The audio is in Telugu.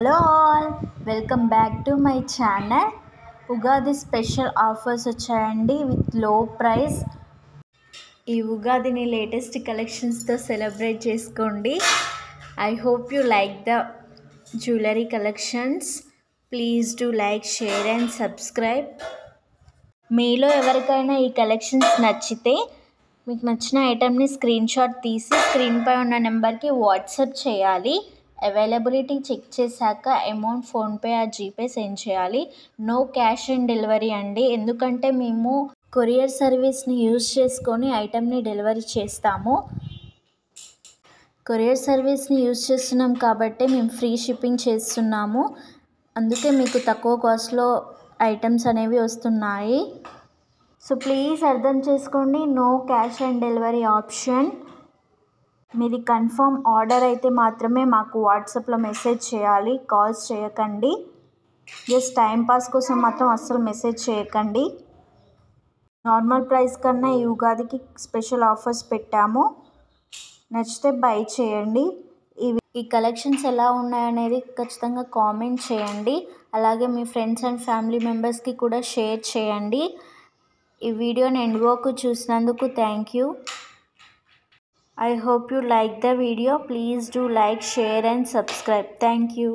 Hello all, welcome back to my channel. Ugadi special offers వచ్చాయండి విత్ లో ప్రైస్. ఈ ఉగాదిని లేటెస్ట్ కలెక్షన్స్తో సెలబ్రేట్ చేసుకోండి. I hope you like the jewellery collections. Please do like, share and subscribe. మీలో ఎవరికైనా ఈ కలెక్షన్స్ నచ్చితే మీకు నచ్చిన ఐటెంని స్క్రీన్ షాట్ తీసి స్క్రీన్పై ఉన్న నెంబర్కి వాట్సాప్ చేయాలి. అవైలబిలిటీ చెక్ చేశాక అమౌంట్ ఫోన్పే ఆ జీపే సెండ్ చేయాలి. నో క్యాష్ ఆన్ డెలివరీ అండి, ఎందుకంటే మేము కొరియర్ సర్వీస్ని యూజ్ చేసుకొని ఐటెంని డెలివరీ చేస్తాము. కొరియర్ సర్వీస్ని యూజ్ చేస్తున్నాం కాబట్టి మేము ఫ్రీ షిప్పింగ్ చేస్తున్నాము. అందుకే మీకు తక్కువ కాస్ట్లో ఐటమ్స్ అనేవి వస్తున్నాయి. సో ప్లీజ్ అర్థం చేసుకోండి, no cash on delivery option. మీది కన్ఫర్మ్ ఆర్డర్ అయితే మాత్రమే మాకు వాట్సాప్లో మెసేజ్ చేయాలి, కాల్స్ చేయకండి. జస్ట్ టైంపాస్ కోసం మాత్రం అస్సలు మెసేజ్ చేయకండి. నార్మల్ ప్రైస్ కన్నా ఈ ఉగాదికి స్పెషల్ ఆఫర్స్ పెట్టాము. నచ్చితే బై చేయండి. ఈ కలెక్షన్స్ ఎలా ఉన్నాయనేది ఖచ్చితంగా కామెంట్ చేయండి. అలాగే మీ ఫ్రెండ్స్ అండ్ ఫ్యామిలీ మెంబర్స్కి కూడా షేర్ చేయండి. ఈ వీడియోని ఎండ్ వరకు చూసినందుకు thank you. I hope you like the video. Please do like, share and subscribe. Thank you.